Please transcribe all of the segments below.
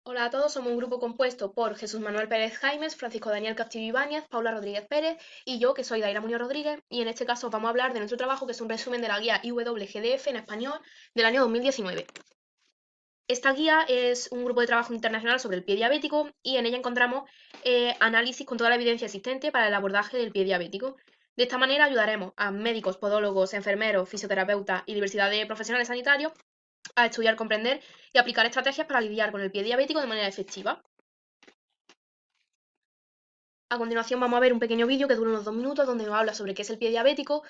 Hola a todos, somos un grupo compuesto por Jesús Manuel Pérez Jaimes, Francisco Daniel Castillo Ibáñez, Paula Rodríguez Pérez y yo, que soy Daira Muñoz Rodríguez, y en este caso os vamos a hablar de nuestro trabajo, que es un resumen de la guía IWGDF en español del año 2019. Esta guía es un grupo de trabajo internacional sobre el pie diabético y en ella encontramos análisis con toda la evidencia existente para el abordaje del pie diabético. De esta manera ayudaremos a médicos, podólogos, enfermeros, fisioterapeutas y diversidad de profesionales sanitarios a estudiar, comprender y aplicar estrategias para lidiar con el pie diabético de manera efectiva. A continuación vamos a ver un pequeño vídeo que dura unos 2 minutos donde nos habla sobre qué es el pie diabético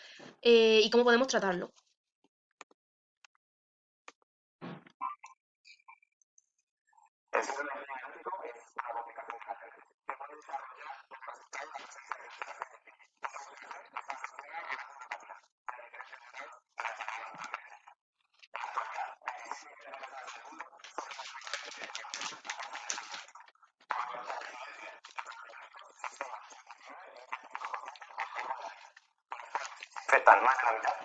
y cómo podemos tratarlo. Afectan más gravedad.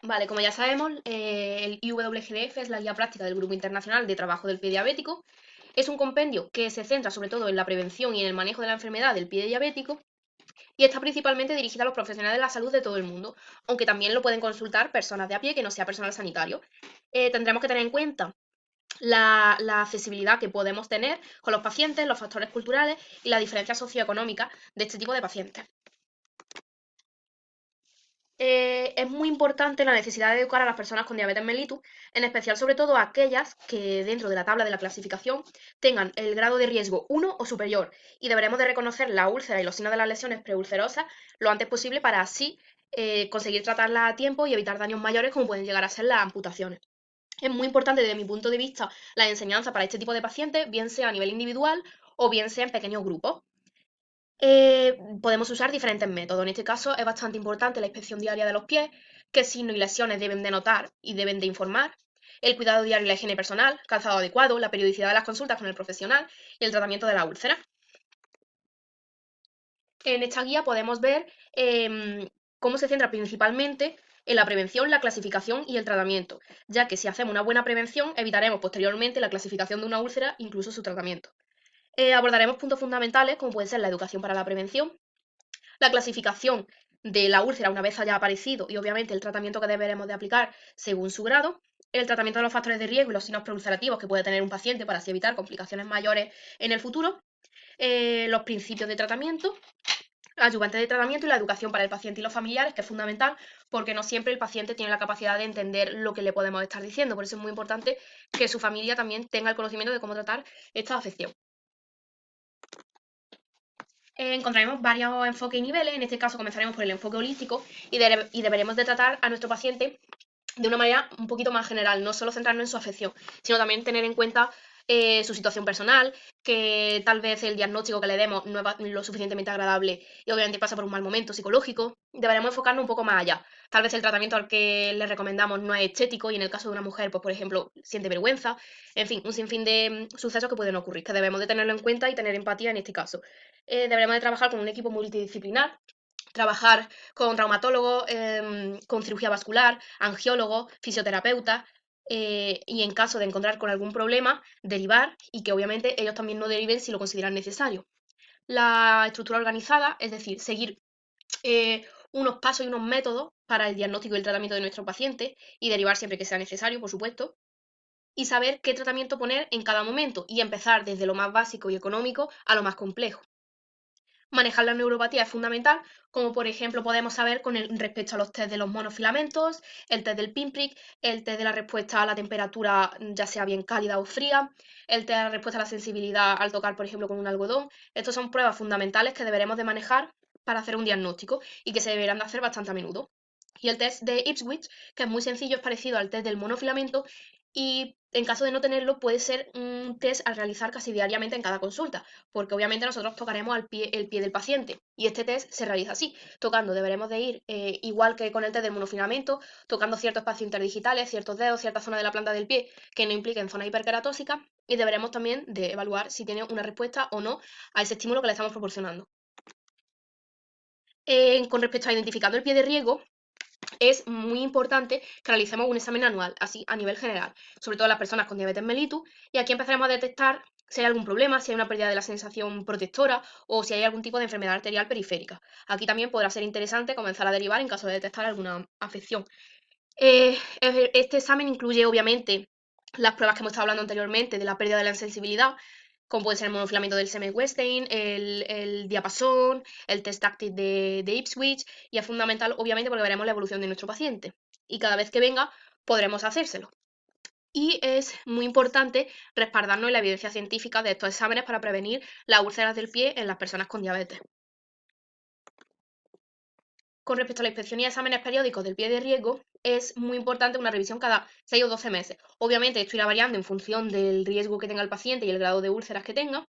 Vale, como ya sabemos, el IWGDF es la guía práctica del Grupo Internacional de Trabajo del Pie Diabético. Es un compendio que se centra sobre todo en la prevención y en el manejo de la enfermedad del pie diabético y está principalmente dirigida a los profesionales de la salud de todo el mundo, aunque también lo pueden consultar personas de a pie que no sea personal sanitario. Tendremos que tener en cuenta la accesibilidad que podemos tener con los pacientes, los factores culturales y la diferencia socioeconómica de este tipo de pacientes. Es muy importante la necesidad de educar a las personas con diabetes mellitus, en especial sobre todo a aquellas que dentro de la tabla de la clasificación tengan el grado de riesgo 1 o superior, y deberemos de reconocer la úlcera y los signos de las lesiones preulcerosas lo antes posible para así conseguir tratarlas a tiempo y evitar daños mayores como pueden llegar a ser las amputaciones. Es muy importante desde mi punto de vista la enseñanza para este tipo de pacientes, bien sea a nivel individual o bien sea en pequeños grupos. Podemos usar diferentes métodos. En este caso es bastante importante la inspección diaria de los pies, qué signos y lesiones deben de notar y deben de informar, el cuidado diario y la higiene personal, calzado adecuado, la periodicidad de las consultas con el profesional y el tratamiento de la úlcera. En esta guía podemos ver cómo se centra principalmente en la prevención, la clasificación y el tratamiento, ya que si hacemos una buena prevención evitaremos posteriormente la clasificación de una úlcera, incluso su tratamiento. Abordaremos puntos fundamentales como puede ser la educación para la prevención, la clasificación de la úlcera una vez haya aparecido y obviamente el tratamiento que deberemos de aplicar según su grado, el tratamiento de los factores de riesgo y los signos preulcerativos que puede tener un paciente para así evitar complicaciones mayores en el futuro, los principios de tratamiento, ayudantes de tratamiento y la educación para el paciente y los familiares, que es fundamental porque no siempre el paciente tiene la capacidad de entender lo que le podemos estar diciendo. Por eso es muy importante que su familia también tenga el conocimiento de cómo tratar esta afección. Encontraremos varios enfoques y niveles. En este caso comenzaremos por el enfoque holístico y deberemos de tratar a nuestro paciente de una manera un poquito más general, no solo centrarnos en su afección, sino también tener en cuenta su situación personal, que tal vez el diagnóstico que le demos no es lo suficientemente agradable y obviamente pasa por un mal momento psicológico. Deberemos enfocarnos un poco más allá. Tal vez el tratamiento al que le recomendamos no es estético y en el caso de una mujer, pues por ejemplo, siente vergüenza. En fin, un sinfín de sucesos que pueden ocurrir, que debemos de tenerlo en cuenta y tener empatía en este caso. Deberemos de trabajar con un equipo multidisciplinar, trabajar con traumatólogos, con cirugía vascular, angiólogos, fisioterapeutas, y en caso de encontrar con algún problema, derivar y que obviamente ellos también no deriven si lo consideran necesario. La estructura organizada, es decir, seguir unos pasos y unos métodos para el diagnóstico y el tratamiento de nuestro paciente y derivar siempre que sea necesario, por supuesto, y saber qué tratamiento poner en cada momento y empezar desde lo más básico y económico a lo más complejo. Manejar la neuropatía es fundamental, como por ejemplo podemos saber respecto a los test de los monofilamentos, el test del pinprick, el test de la respuesta a la temperatura, ya sea bien cálida o fría, el test de la respuesta a la sensibilidad al tocar, por ejemplo, con un algodón. Estas son pruebas fundamentales que deberemos de manejar para hacer un diagnóstico y que se deberán de hacer bastante a menudo. Y el test de Ipswich, que es muy sencillo, es parecido al test del monofilamento y en caso de no tenerlo puede ser un test a realizar casi diariamente en cada consulta, porque obviamente nosotros tocaremos el pie del paciente y este test se realiza así, tocando deberemos de ir igual que con el test del monofilamento, tocando ciertos espacios interdigitales, ciertos dedos, cierta zona de la planta del pie que no impliquen zona hiperqueratósica y deberemos también de evaluar si tiene una respuesta o no a ese estímulo que le estamos proporcionando. Con respecto a identificando el pie de riesgo, es muy importante que realicemos un examen anual, así a nivel general, sobre todo las personas con diabetes mellitus, y aquí empezaremos a detectar si hay algún problema, si hay una pérdida de la sensación protectora o si hay algún tipo de enfermedad arterial periférica. Aquí también podrá ser interesante comenzar a derivar en caso de detectar alguna afección. Este examen incluye obviamente las pruebas que hemos estado hablando anteriormente de la pérdida de la sensibilidad, como puede ser el monofilamento del Semmelweis-Weinstein, el diapasón, el test táctil de Ipswich, y es fundamental, obviamente, porque veremos la evolución de nuestro paciente. Y cada vez que venga, podremos hacérselo. Y es muy importante respaldarnos en la evidencia científica de estos exámenes para prevenir las úlceras del pie en las personas con diabetes. Con respecto a la inspección y exámenes periódicos del pie de riesgo, es muy importante una revisión cada 6 o 12 meses. Obviamente esto irá variando en función del riesgo que tenga el paciente y el grado de úlceras que tenga,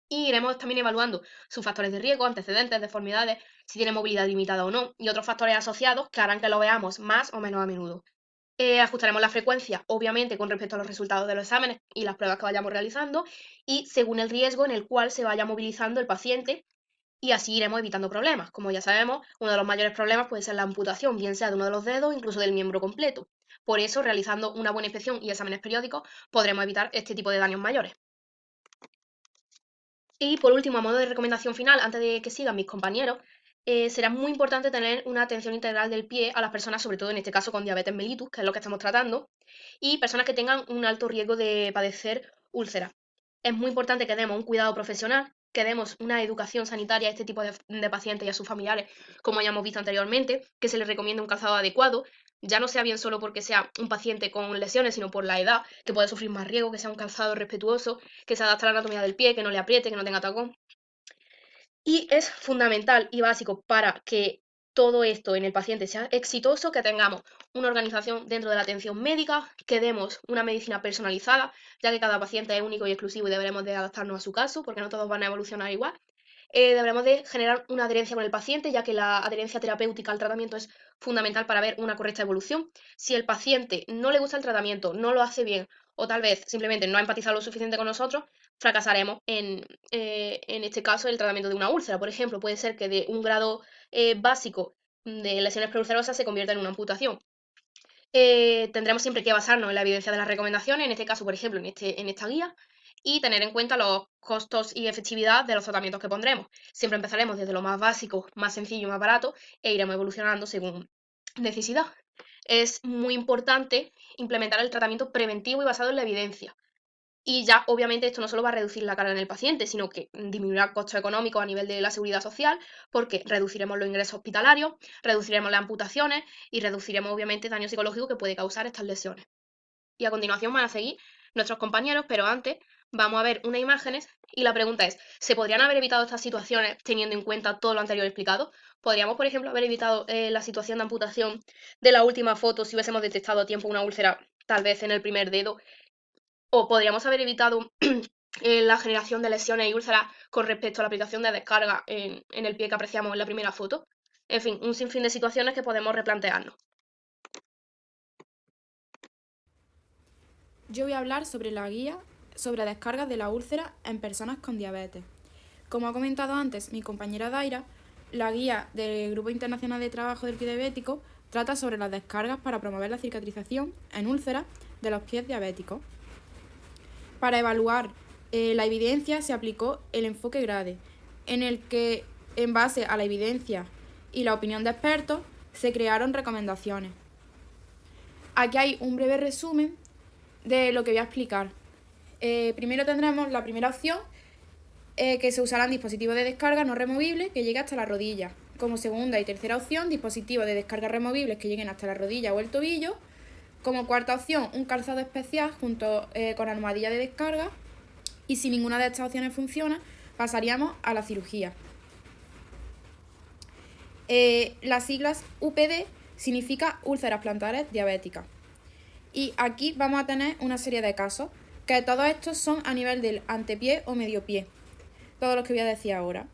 y iremos también evaluando sus factores de riesgo, antecedentes, deformidades, si tiene movilidad limitada o no, y otros factores asociados que harán que lo veamos más o menos a menudo. Ajustaremos la frecuencia, obviamente, con respecto a los resultados de los exámenes y las pruebas que vayamos realizando, y según el riesgo en el cual se vaya movilizando el paciente, y así iremos evitando problemas. Como ya sabemos, uno de los mayores problemas puede ser la amputación, bien sea de uno de los dedos o incluso del miembro completo. Por eso, realizando una buena inspección y exámenes periódicos, podremos evitar este tipo de daños mayores. Y por último, a modo de recomendación final, antes de que sigan mis compañeros, será muy importante tener una atención integral del pie a las personas, sobre todo en este caso con diabetes mellitus, que es lo que estamos tratando, y personas que tengan un alto riesgo de padecer úlceras. Es muy importante que demos un cuidado profesional, que demos una educación sanitaria a este tipo de pacientes y a sus familiares, como ya hemos visto anteriormente, que se les recomiende un calzado adecuado, ya no sea bien solo porque sea un paciente con lesiones, sino por la edad, que puede sufrir más riesgo, que sea un calzado respetuoso, que se adapte a la anatomía del pie, que no le apriete, que no tenga tacón. Y es fundamental y básico para que todo esto en el paciente sea exitoso, que tengamos una organización dentro de la atención médica, que demos una medicina personalizada, ya que cada paciente es único y exclusivo y deberemos de adaptarnos a su caso, porque no todos van a evolucionar igual. Deberemos de generar una adherencia con el paciente, ya que la adherencia terapéutica al tratamiento es fundamental para ver una correcta evolución. Si el paciente no le gusta el tratamiento, no lo hace bien o tal vez simplemente no ha empatizado lo suficiente con nosotros, fracasaremos en este caso el tratamiento de una úlcera. Por ejemplo, puede ser que de un grado básico de lesiones preulcerosas se convierta en una amputación. Tendremos siempre que basarnos en la evidencia de las recomendaciones, en este caso, por ejemplo, en esta guía, y tener en cuenta los costos y efectividad de los tratamientos que pondremos. Siempre empezaremos desde lo más básico, más sencillo y más barato, e iremos evolucionando según necesidad. Es muy importante implementar el tratamiento preventivo y basado en la evidencia. Y ya, obviamente, esto no solo va a reducir la carga en el paciente, sino que disminuirá costos económicos a nivel de la seguridad social, porque reduciremos los ingresos hospitalarios, reduciremos las amputaciones y reduciremos, obviamente, daño psicológico que puede causar estas lesiones. Y a continuación van a seguir nuestros compañeros, pero antes vamos a ver unas imágenes y la pregunta es, ¿se podrían haber evitado estas situaciones teniendo en cuenta todo lo anterior explicado? ¿Podríamos, por ejemplo, haber evitado la situación de amputación de la última foto si hubiésemos detectado a tiempo una úlcera, tal vez en el primer dedo? ¿O podríamos haber evitado la generación de lesiones y úlceras con respecto a la aplicación de descarga en el pie que apreciamos en la primera foto? En fin, un sinfín de situaciones que podemos replantearnos. Yo voy a hablar sobre la guía sobre descargas de la úlcera en personas con diabetes. Como ha comentado antes mi compañera Daira, la guía del Grupo Internacional de Trabajo del Pie Diabético trata sobre las descargas para promover la cicatrización en úlceras de los pies diabéticos. Para evaluar la evidencia se aplicó el enfoque GRADE, en el que, en base a la evidencia y la opinión de expertos, se crearon recomendaciones. Aquí hay un breve resumen de lo que voy a explicar. Primero tendremos la primera opción, que se usarán dispositivos de descarga no removibles que lleguen hasta la rodilla. Como segunda y tercera opción, dispositivos de descarga removibles que lleguen hasta la rodilla o el tobillo. Como cuarta opción, un calzado especial junto con almohadilla de descarga. Y si ninguna de estas opciones funciona, pasaríamos a la cirugía. Las siglas UPD significa úlceras plantares diabéticas. Y aquí vamos a tener una serie de casos, que todos estos son a nivel del antepié o medio pie. Todos los que voy a decir ahora.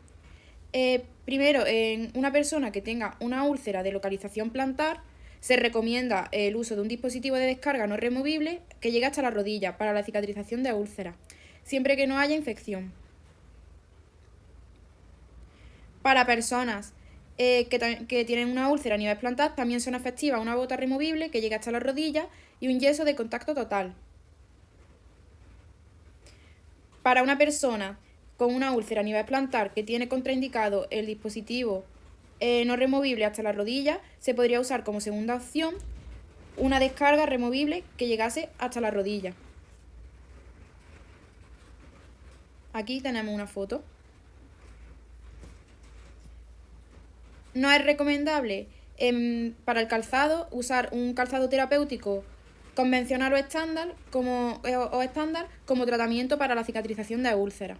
Primero, en una persona que tenga una úlcera de localización plantar, se recomienda el uso de un dispositivo de descarga no removible que llegue hasta la rodilla para la cicatrización de úlceras, siempre que no haya infección. Para personas que tienen una úlcera a nivel plantar, también son efectivas una bota removible que llegue hasta la rodilla y un yeso de contacto total. Para una persona con una úlcera a nivel plantar que tiene contraindicado el dispositivo no removible hasta la rodilla, se podría usar como segunda opción una descarga removible que llegase hasta la rodilla. Aquí tenemos una foto. No es recomendable para el calzado usar un calzado terapéutico convencional o estándar como tratamiento para la cicatrización de úlceras.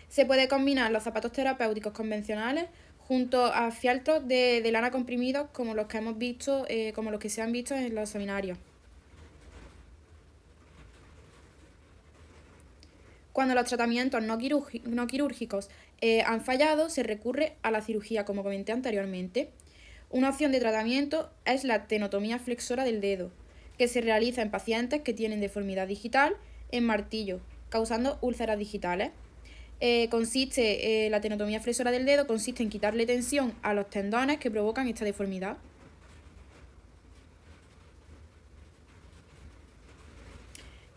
Se puede combinar los zapatos terapéuticos convencionales junto a fieltros de lana comprimidos como los que hemos visto, como los que se han visto en los seminarios. Cuando los tratamientos no quirúrgicos han fallado, se recurre a la cirugía, como comenté anteriormente. Una opción de tratamiento es la tenotomía flexora del dedo, que se realiza en pacientes que tienen deformidad digital en martillo, causando úlceras digitales. La tenotomía flexora del dedo consiste en quitarle tensión a los tendones que provocan esta deformidad.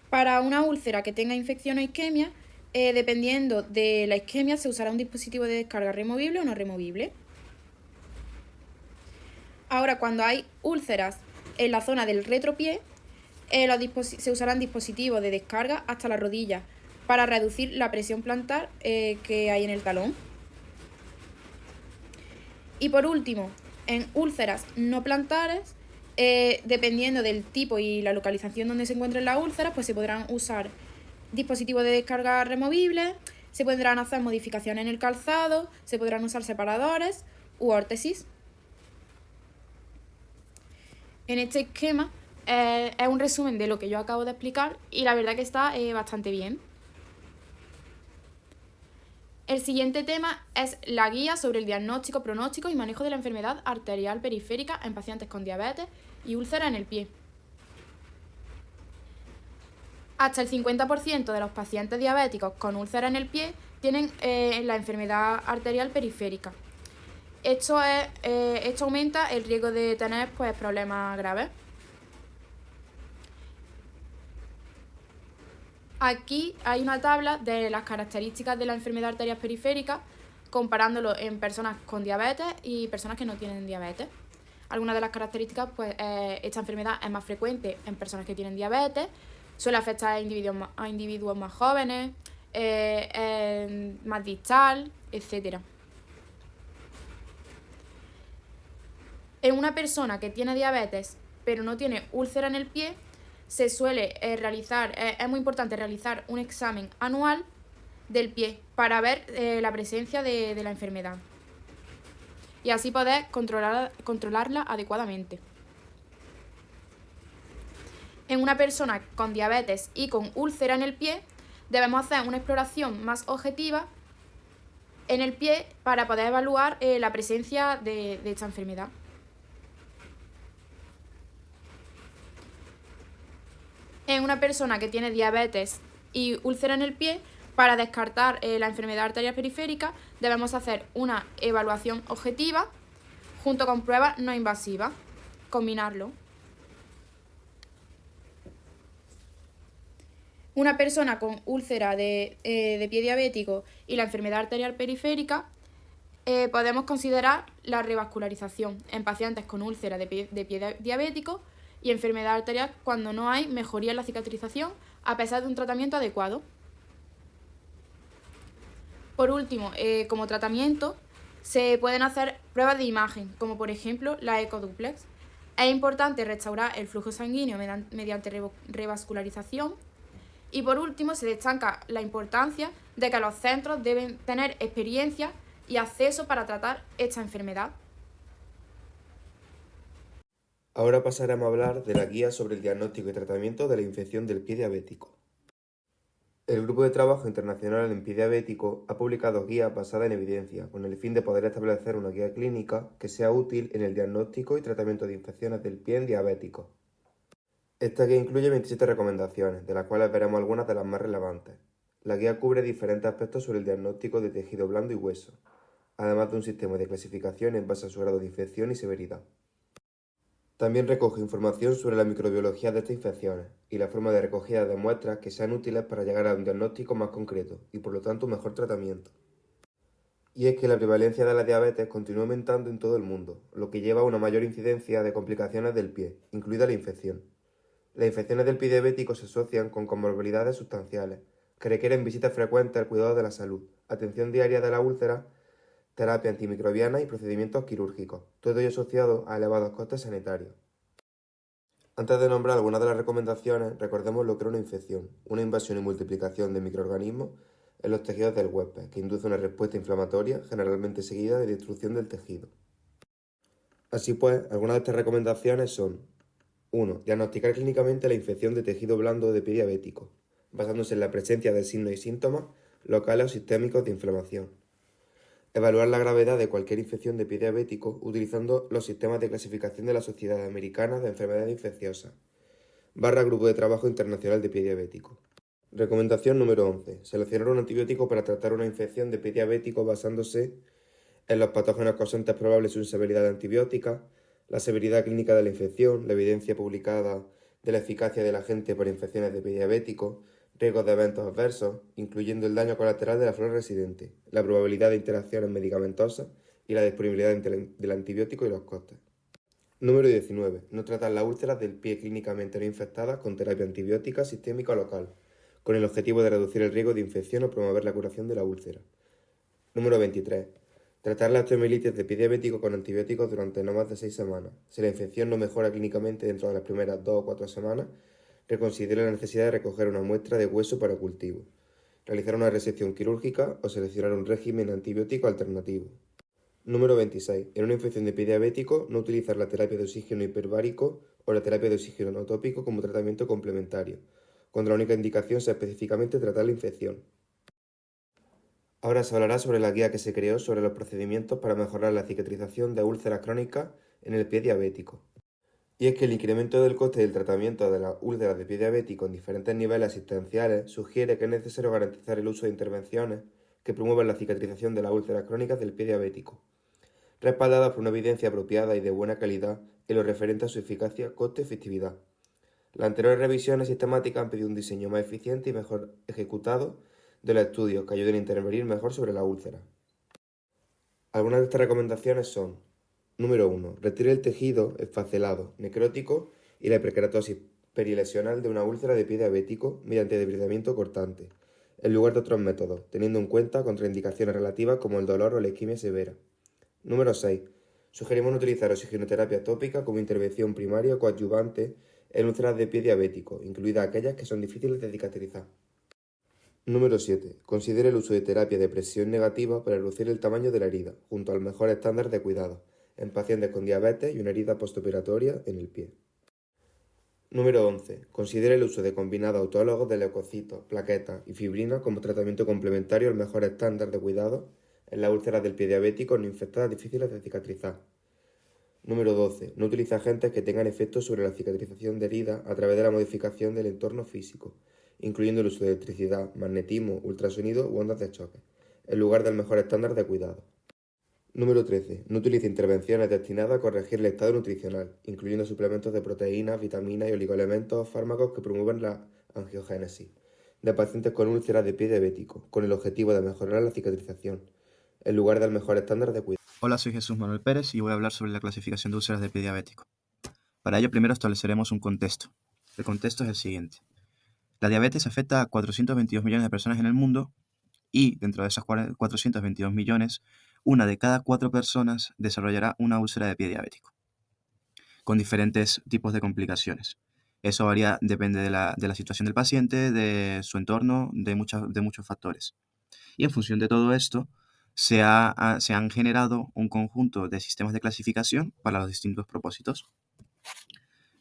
Para una úlcera que tenga infección o isquemia, dependiendo de la isquemia, se usará un dispositivo de descarga removible o no removible. Ahora, cuando hay úlceras en la zona del retropié, se usarán dispositivos de descarga hasta la rodilla para reducir la presión plantar que hay en el talón. Y por último, en úlceras no plantares, dependiendo del tipo y la localización donde se encuentren las úlceras, pues se podrán usar dispositivos de descarga removibles, se podrán hacer modificaciones en el calzado, se podrán usar separadores u órtesis. En este esquema es un resumen de lo que yo acabo de explicar y la verdad que está bastante bien. El siguiente tema es la guía sobre el diagnóstico, pronóstico y manejo de la enfermedad arterial periférica en pacientes con diabetes y úlceras en el pie. Hasta el 50% de los pacientes diabéticos con úlceras en el pie tienen la enfermedad arterial periférica. Esto aumenta el riesgo de tener problemas graves. Aquí hay una tabla de las características de la enfermedad arterial periférica, comparándolo en personas con diabetes y personas que no tienen diabetes. Algunas de las características, esta enfermedad es más frecuente en personas que tienen diabetes, suele afectar a individuos más jóvenes, más distal, etc. En una persona que tiene diabetes pero no tiene úlcera en el pie, se suele es muy importante realizar un examen anual del pie para ver la presencia de la enfermedad y así poder controlarla adecuadamente. En una persona con diabetes y con úlcera en el pie, debemos hacer una exploración más objetiva en el pie para poder evaluar la presencia de esta enfermedad. En una persona que tiene diabetes y úlcera en el pie, para descartar la enfermedad arterial periférica, debemos hacer una evaluación objetiva junto con pruebas no invasivas, combinarlo. Una persona con úlcera de pie diabético y la enfermedad arterial periférica, podemos considerar la revascularización en pacientes con úlcera de pie diabético y enfermedad arterial cuando no hay mejoría en la cicatrización a pesar de un tratamiento adecuado. Por último, como tratamiento, se pueden hacer pruebas de imagen, como por ejemplo la ecoduplex. Es importante restaurar el flujo sanguíneo mediante revascularización. Y por último, se destaca la importancia de que los centros deben tener experiencia y acceso para tratar esta enfermedad. Ahora pasaremos a hablar de la guía sobre el diagnóstico y tratamiento de la infección del pie diabético. El Grupo de Trabajo Internacional en Pie Diabético ha publicado guías basadas en evidencia, con el fin de poder establecer una guía clínica que sea útil en el diagnóstico y tratamiento de infecciones del pie en diabéticos. Esta guía incluye 27 recomendaciones, de las cuales veremos algunas de las más relevantes. La guía cubre diferentes aspectos sobre el diagnóstico de tejido blando y hueso, además de un sistema de clasificación en base a su grado de infección y severidad. También recoge información sobre la microbiología de estas infecciones y la forma de recogida de muestras que sean útiles para llegar a un diagnóstico más concreto y por lo tanto un mejor tratamiento. Y es que la prevalencia de la diabetes continúa aumentando en todo el mundo, lo que lleva a una mayor incidencia de complicaciones del pie, incluida la infección. Las infecciones del pie diabético se asocian con comorbilidades sustanciales, que requieren visitas frecuentes al cuidado de la salud, atención diaria de la úlcera, terapia antimicrobiana y procedimientos quirúrgicos, todo ello asociado a elevados costes sanitarios. Antes de nombrar algunas de las recomendaciones, recordemos lo que es una infección, una invasión y multiplicación de microorganismos en los tejidos del huésped, que induce una respuesta inflamatoria, generalmente seguida de destrucción del tejido. Así pues, algunas de estas recomendaciones son: 1. Diagnosticar clínicamente la infección de tejido blando de pie diabético, basándose en la presencia de signos y síntomas locales o sistémicos de inflamación. Evaluar la gravedad de cualquier infección de pie diabético utilizando los sistemas de clasificación de la Sociedad Americana de Enfermedades Infecciosas, Grupo de Trabajo Internacional de Pie Diabético. Recomendación número 11. Seleccionar un antibiótico para tratar una infección de pie diabético basándose en los patógenos causantes probables de su severidad antibiótica, la severidad clínica de la infección, la evidencia publicada de la eficacia del agente para infecciones de pie diabético, riesgos de eventos adversos, incluyendo el daño colateral de la flora residente, la probabilidad de interacciones medicamentosas y la disponibilidad del antibiótico y los costes. Número 19. No tratar las úlceras del pie clínicamente no infectadas con terapia antibiótica sistémica local, con el objetivo de reducir el riesgo de infección o promover la curación de la úlcera. Número 23. Tratar la osteomielitis de pie diabético con antibióticos durante no más de 6 semanas. Si la infección no mejora clínicamente dentro de las primeras 2 o 4 semanas, reconsidere la necesidad de recoger una muestra de hueso para cultivo, realizar una resección quirúrgica o seleccionar un régimen antibiótico alternativo. Número 26. En una infección de pie diabético, no utilizar la terapia de oxígeno hiperbárico o la terapia de oxígeno no tópico como tratamiento complementario, cuando la única indicación sea específicamente tratar la infección. Ahora se hablará sobre la guía que se creó sobre los procedimientos para mejorar la cicatrización de úlceras crónicas en el pie diabético. Y es que el incremento del coste del tratamiento de las úlceras de pie diabético en diferentes niveles asistenciales sugiere que es necesario garantizar el uso de intervenciones que promuevan la cicatrización de las úlceras crónicas del pie diabético, respaldadas por una evidencia apropiada y de buena calidad en lo referente a su eficacia, coste y efectividad. Las anteriores revisiones sistemáticas han pedido un diseño más eficiente y mejor ejecutado de los estudios que ayuden a intervenir mejor sobre la úlcera. Algunas de estas recomendaciones son: número 1. Retire el tejido esfacelado, necrótico y la hiperkeratosis perilesional de una úlcera de pie diabético mediante debridamiento cortante, en lugar de otros métodos, teniendo en cuenta contraindicaciones relativas como el dolor o la isquemia severa. Número 6. Sugerimos no utilizar oxigenoterapia tópica como intervención primaria o coadyuvante en úlceras de pie diabético, incluidas aquellas que son difíciles de cicatrizar. Número 7. Considere el uso de terapia de presión negativa para reducir el tamaño de la herida, junto al mejor estándar de cuidado, en pacientes con diabetes y una herida postoperatoria en el pie. Número 11. Considere el uso de combinados autologos de leucocitos, plaquetas y fibrina como tratamiento complementario al mejor estándar de cuidado en las úlceras del pie diabético no infectadas difíciles de cicatrizar. Número 12. No utilice agentes que tengan efectos sobre la cicatrización de heridas a través de la modificación del entorno físico, incluyendo el uso de electricidad, magnetismo, ultrasonido u ondas de choque, en lugar del mejor estándar de cuidado. Número 13. No utilice intervenciones destinadas a corregir el estado nutricional, incluyendo suplementos de proteínas, vitaminas y oligoelementos o fármacos que promueven la angiogénesis de pacientes con úlceras de pie diabético, con el objetivo de mejorar la cicatrización, en lugar del mejor estándar de cuidado. Hola, soy Jesús Manuel Pérez y voy a hablar sobre la clasificación de úlceras de pie diabético. Para ello, primero estableceremos un contexto. El contexto es el siguiente. La diabetes afecta a 422 millones de personas en el mundo y dentro de esas 422 millones, una de cada 4 personas desarrollará una úlcera de pie diabético, con diferentes tipos de complicaciones. Eso varía, depende de la situación del paciente, de su entorno, de muchos factores. Y en función de todo esto, se han generado un conjunto de sistemas de clasificación para los distintos propósitos.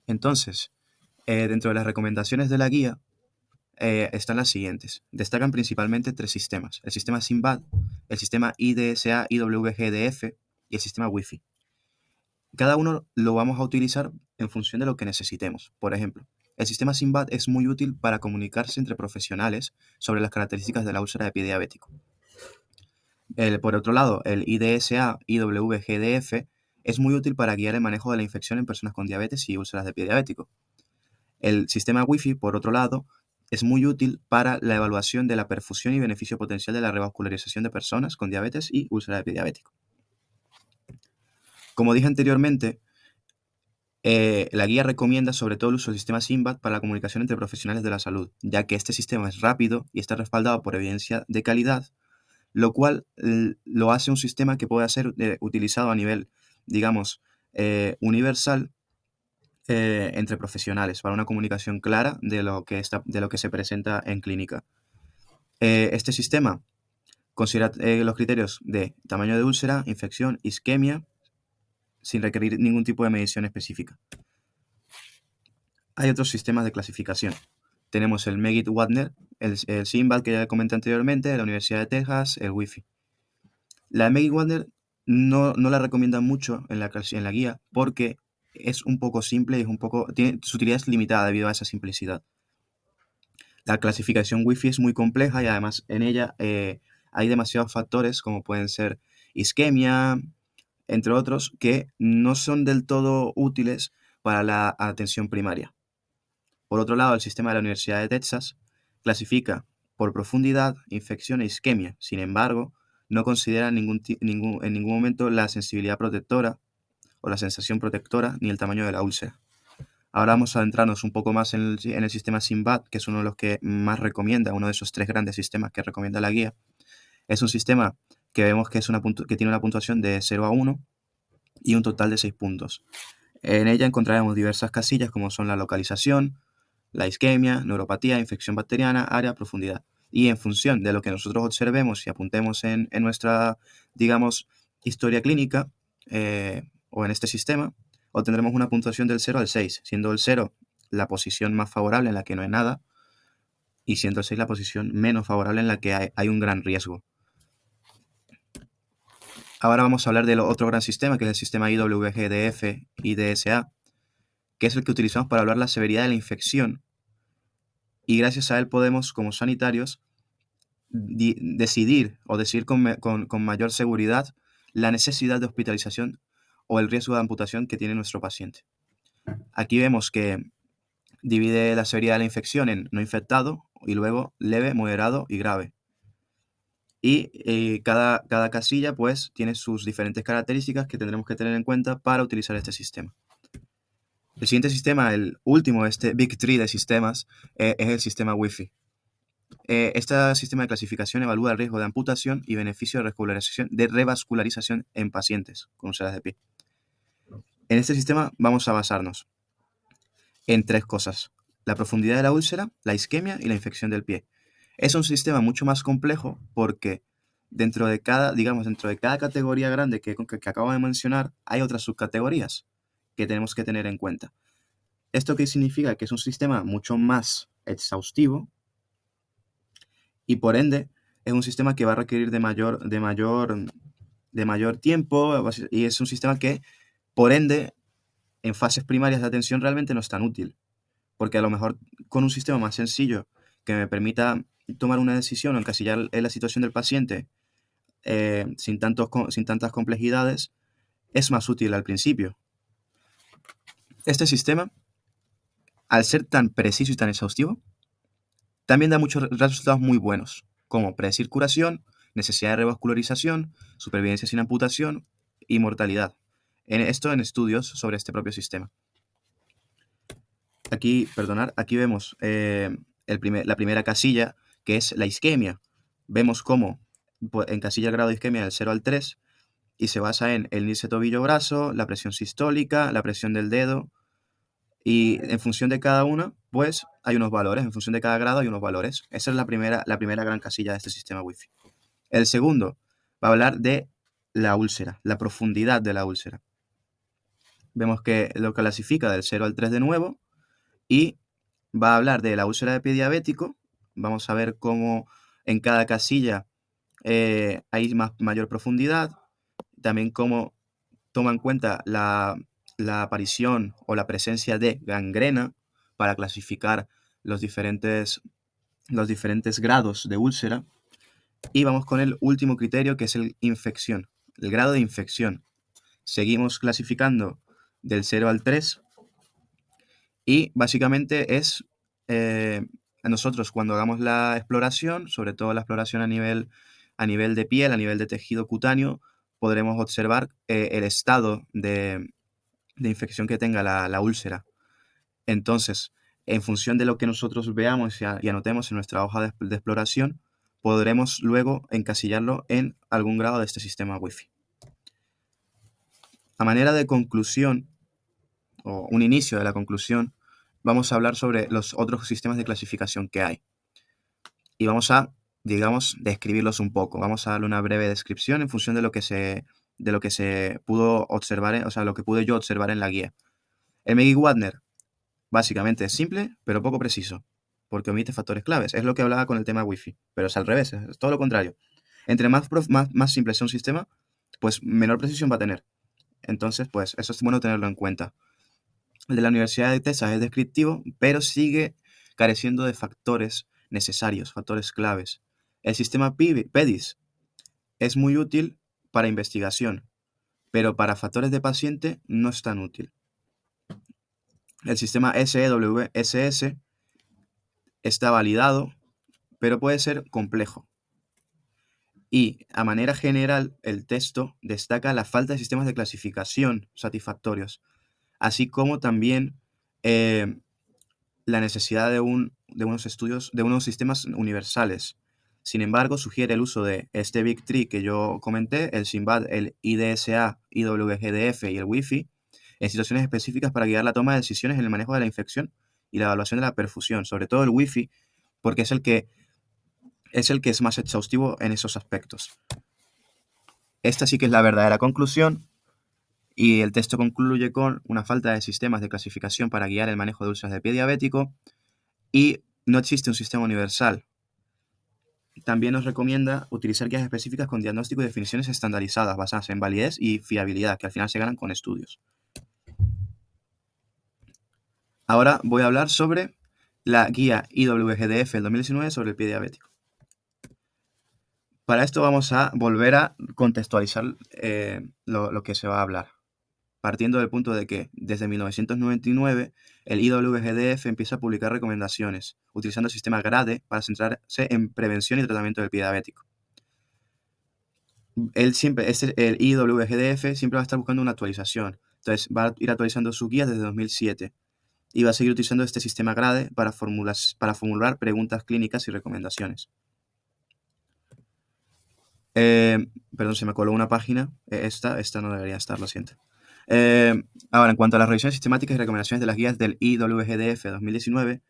Entonces, dentro de las recomendaciones de la guía, están las siguientes. Destacan principalmente 3 sistemas: el sistema SYMBAD, el sistema IDSA-IWGDF y el sistema Wi-Fi. Cada uno lo vamos a utilizar en función de lo que necesitemos. Por ejemplo, el sistema SYMBAD es muy útil para comunicarse entre profesionales sobre las características de la úlcera de pie diabético. Por otro lado, el IDSA-IWGDF es muy útil para guiar el manejo de la infección en personas con diabetes y úlceras de pie diabético. El sistema Wi-Fi, por otro lado, es muy útil para la evaluación de la perfusión y beneficio potencial de la revascularización de personas con diabetes y úlcera de pie diabético. Como dije anteriormente, la guía recomienda sobre todo el uso del sistema SYMBAD para la comunicación entre profesionales de la salud, ya que este sistema es rápido y está respaldado por evidencia de calidad, lo cual lo hace un sistema que puede ser utilizado a nivel, digamos, universal entre profesionales para una comunicación clara de lo que se presenta en clínica. Este sistema considera los criterios de tamaño de úlcera, infección, isquemia, sin requerir ningún tipo de medición específica. Hay otros sistemas de clasificación. Tenemos el Meggitt-Wagner, el SYMBAD que ya comenté anteriormente, de la Universidad de Texas, el Wi-Fi. La Meggitt-Wagner no la recomiendan mucho en la guía porque es un poco simple y su utilidad es limitada debido a esa simplicidad. La clasificación Wi-Fi es muy compleja y además en ella hay demasiados factores como pueden ser isquemia, entre otros, que no son del todo útiles para la atención primaria. Por otro lado, el sistema de la Universidad de Texas clasifica por profundidad, infección e isquemia. Sin embargo, no considera en ningún momento la sensibilidad protectora o la sensación protectora ni el tamaño de la úlcera. Ahora vamos a adentrarnos un poco más en el sistema SYMBAD, que es uno de los que más recomienda, uno de esos 3 grandes sistemas que recomienda la guía. Es un sistema que vemos que tiene una puntuación de 0 a 1 y un total de 6 puntos. En ella encontraremos diversas casillas como son la localización, la isquemia, neuropatía, infección bacteriana, área, profundidad. Y en función de lo que nosotros observemos y apuntemos en nuestra, digamos, historia clínica o en este sistema, obtendremos una puntuación del 0 al 6, siendo el 0 la posición más favorable en la que no hay nada y siendo el 6 la posición menos favorable en la que hay un gran riesgo. Ahora vamos a hablar del otro gran sistema, que es el sistema IWGDF y DSA, que es el que utilizamos para hablar la severidad de la infección. Y gracias a él podemos, como sanitarios, decidir con mayor seguridad la necesidad de hospitalización o el riesgo de amputación que tiene nuestro paciente. Aquí vemos que divide la severidad de la infección en no infectado y luego leve, moderado y grave. Y cada casilla pues tiene sus diferentes características que tendremos que tener en cuenta para utilizar este sistema. El siguiente sistema, el último de este Big Three de sistemas, es el sistema Wi-Fi. Este sistema de clasificación evalúa el riesgo de amputación y beneficio de revascularización en pacientes con úlceras de pie. En este sistema vamos a basarnos en 3 cosas: la profundidad de la úlcera, la isquemia y la infección del pie. Es un sistema mucho más complejo porque dentro de cada categoría grande que acabo de mencionar, hay otras subcategorías que tenemos que tener en cuenta. ¿Esto qué significa? Que es un sistema mucho más exhaustivo y por ende es un sistema que va a requerir de mayor tiempo y es un sistema que por ende en fases primarias de atención realmente no es tan útil, porque a lo mejor con un sistema más sencillo que me permita tomar una decisión o encasillar en la situación del paciente sin tantas complejidades, es más útil al principio. Este sistema, al ser tan preciso y tan exhaustivo, también da muchos resultados muy buenos, como predecir curación, necesidad de revascularización, supervivencia sin amputación y mortalidad. Esto en estudios sobre este propio sistema. aquí vemos la primera casilla, que es la isquemia. Vemos cómo encasilla el grado de isquemia del 0 al 3 y se basa en el índice tobillo-brazo, la presión sistólica, la presión del dedo, y en función de cada una, pues hay unos valores, en función de cada grado hay unos valores. Esa es la primera gran casilla de este sistema Wi-Fi. El segundo va a hablar de la úlcera, la profundidad de la úlcera. Vemos que lo clasifica del 0 al 3 de nuevo y va a hablar de la úlcera de pie diabético. Vamos a ver cómo en cada casilla hay mayor profundidad, también cómo toma en cuenta la aparición o la presencia de gangrena para clasificar los diferentes grados de úlcera. Y vamos con el último criterio, que es el grado de infección. Seguimos clasificando del 0 al 3 y básicamente es a nosotros cuando hagamos la exploración, sobre todo la exploración a nivel de piel, a nivel de tejido cutáneo, podremos observar el estado de infección que tenga la úlcera. Entonces, en función de lo que nosotros veamos y anotemos en nuestra hoja de exploración, podremos luego encasillarlo en algún grado de este sistema Wi-Fi. A manera de conclusión, o un inicio de la conclusión, vamos a hablar sobre los otros sistemas de clasificación que hay. Y vamos a, digamos, describirlos un poco. Vamos a darle una breve descripción en función de lo que se pudo observar, o sea, lo que pude yo observar en la guía. El Meggy-Wagner básicamente es simple, pero poco preciso, porque omite factores claves. Es lo que hablaba con el tema Wi-Fi, pero es al revés, es todo lo contrario. Entre más simple sea un sistema, pues menor precisión va a tener. Entonces, pues eso es bueno tenerlo en cuenta. El de la Universidad de Texas es descriptivo, pero sigue careciendo de factores necesarios, factores claves. El sistema PEDIS es muy útil para investigación, pero para factores de paciente no es tan útil. El sistema SEWSS está validado, pero puede ser complejo. Y, a manera general, el texto destaca la falta de sistemas de clasificación satisfactorios, así como también la necesidad de unos sistemas universales. Sin embargo, sugiere el uso de este Big Tree que yo comenté, el SYNBAD, el IDSA, IWGDF y el Wi-Fi, en situaciones específicas para guiar la toma de decisiones en el manejo de la infección y la evaluación de la perfusión, sobre todo el Wi-Fi, porque es el que es más exhaustivo en esos aspectos. Esta sí que es la verdadera conclusión, y el texto concluye con una falta de sistemas de clasificación para guiar el manejo de úlceras de pie diabético y no existe un sistema universal. También nos recomienda utilizar guías específicas con diagnóstico y definiciones estandarizadas basadas en validez y fiabilidad, que al final se ganan con estudios. Ahora voy a hablar sobre la guía IWGDF del 2019 sobre el pie diabético. Para esto vamos a volver a contextualizar lo que se va a hablar, partiendo del punto de que desde 1999 el IWGDF empieza a publicar recomendaciones, utilizando el sistema GRADE para centrarse en prevención y tratamiento del pie diabético. El IWGDF siempre va a estar buscando una actualización, entonces va a ir actualizando sus guías desde 2007 y va a seguir utilizando este sistema GRADE para formular preguntas clínicas y recomendaciones. Perdón, se me coló una página. Esta no debería estar, lo siento. Ahora, en cuanto a las revisiones sistemáticas y recomendaciones de las guías del IWGDF 2019,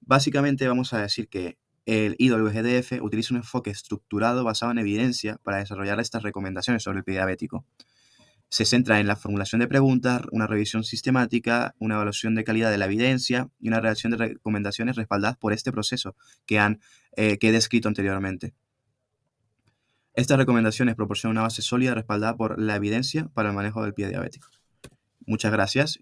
básicamente vamos a decir que el IWGDF utiliza un enfoque estructurado basado en evidencia para desarrollar estas recomendaciones sobre el pie diabético. Se centra en la formulación de preguntas, una revisión sistemática, una evaluación de calidad de la evidencia y una redacción de recomendaciones respaldadas por este proceso que he descrito anteriormente. Estas recomendaciones proporcionan una base sólida respaldada por la evidencia para el manejo del pie diabético. Muchas gracias